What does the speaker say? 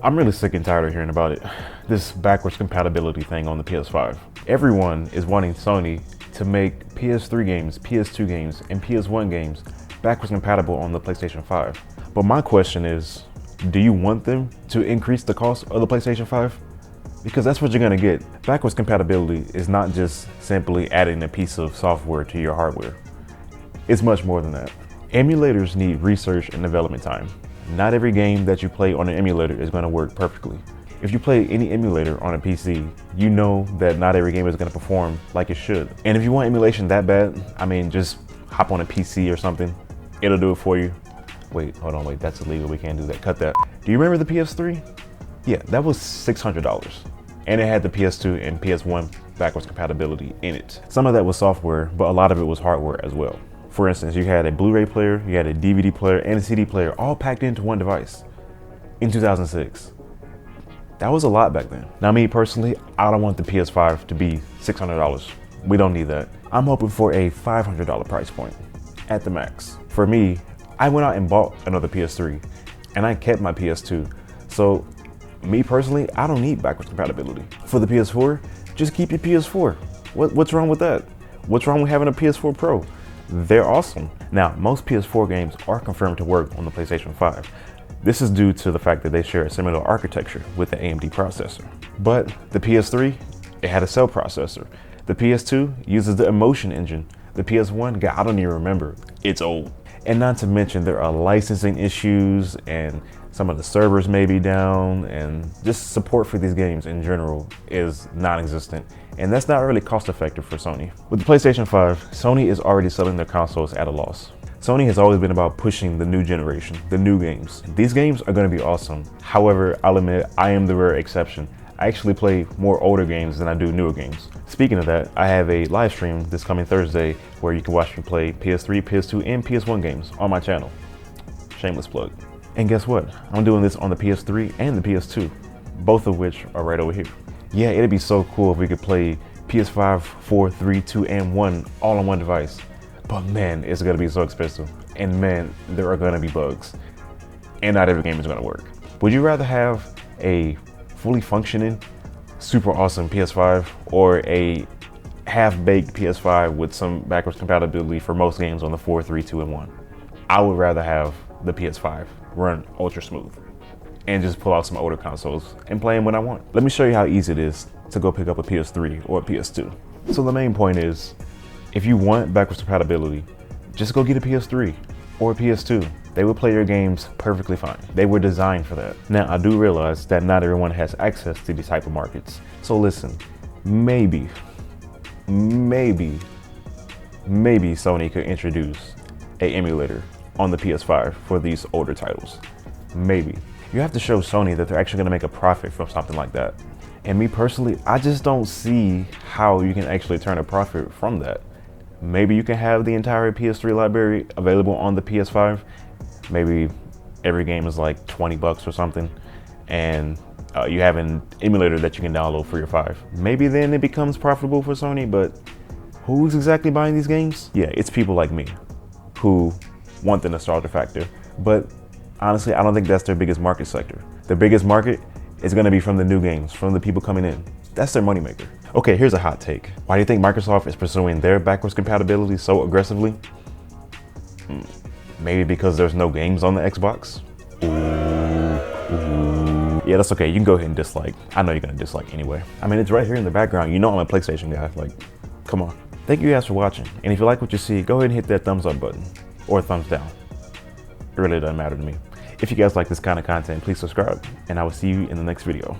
I'm really sick and tired of hearing about it. This backwards compatibility thing on the PS5. Everyone is wanting Sony to make PS3 games, PS2 games, and PS1 games backwards compatible on the PlayStation 5. But my question is, do you want them to increase the cost of the PlayStation 5? Because that's what you're gonna get. Backwards compatibility is not just simply adding a piece of software to your hardware. It's much more than that. Emulators need research and development time. Not every game that you play on an emulator is gonna work perfectly. If you play any emulator on a PC, you know that not every game is gonna perform like it should. And if you want emulation that bad, I mean, just hop on a PC or something. It'll do it for you. Wait, hold on, wait, that's illegal, we can't do that, cut that. Do you remember the PS3? Yeah, that was $600. And it had the PS2 and PS1 backwards compatibility in it. Some of that was software, but a lot of it was hardware as well. For instance, you had a Blu-ray player, you had a DVD player, and a CD player all packed into one device in 2006. That was a lot back then. Now me personally, I don't want the PS5 to be $600. We don't need that. I'm hoping for a $500 price point at the max. For me, I went out and bought another PS3 and I kept my PS2. So me personally, I don't need backwards compatibility. For the PS4, just keep your PS4. What's wrong with that? What's wrong with having a PS4 Pro? They're awesome. Now, most PS4 games are confirmed to work on the PlayStation 5. This is due to the fact that they share a similar architecture with the AMD processor. But the PS3, it had a cell processor. The PS2 uses the Emotion engine. The PS1, God, I don't even remember. It's old. And not to mention there are licensing issues and some of the servers may be down, and just support for these games in general is non-existent. And that's not really cost effective for Sony. With the PlayStation 5, Sony is already selling their consoles at a loss. Sony has always been about pushing the new generation, the new games. These games are gonna be awesome. However, I'll admit, I am the rare exception. I actually play more older games than I do newer games. Speaking of that, I have a live stream this coming Thursday where you can watch me play PS3, PS2, and PS1 games on my channel. Shameless plug. And guess what? I'm doing this on the PS3 and the PS2, both of which are right over here. Yeah, it'd be so cool if we could play PS5, 4, 3, 2, and 1 all on one device. But man, it's gonna be so expensive. And man, there are gonna be bugs. And not every game is gonna work. Would you rather have a fully functioning, super awesome PS5 or a half-baked PS5 with some backwards compatibility for most games on the 4, 3, 2, and 1? I would rather have the PS5 run ultra smooth and just pull out some older consoles and play them when I want. Let me show you how easy it is to go pick up a PS3 or a PS2. So the main point is, if you want backwards compatibility, just go get a PS3 or a PS2. They will play your games perfectly fine. They were designed for that. Now, I do realize that not everyone has access to these type of markets. So listen, maybe Sony could introduce an emulator on the PS5 for these older titles. Maybe. You have to show Sony that they're actually gonna make a profit from something like that. And me personally, I just don't see how you can actually turn a profit from that. Maybe you can have the entire PS3 library available on the PS5. Maybe every game is like 20 bucks or something. And you have an emulator that you can download for your 5. Maybe then it becomes profitable for Sony, but who's exactly buying these games? Yeah, it's people like me who want the nostalgia factor. But honestly, I don't think that's their biggest market sector. Their biggest market is gonna be from the new games, from the people coming in. That's their moneymaker. Okay, here's a hot take. Why do you think Microsoft is pursuing their backwards compatibility so aggressively? Maybe because there's no games on the Xbox? Ooh. Yeah, that's okay. You can go ahead and dislike. I know you're gonna dislike anyway. I mean, it's right here in the background. You know I'm a PlayStation guy. Like, come on. Thank you guys for watching. And if you like what you see, go ahead and hit that thumbs up button or thumbs down. It really doesn't matter to me. If you guys like this kind of content, please subscribe, and I will see you in the next video.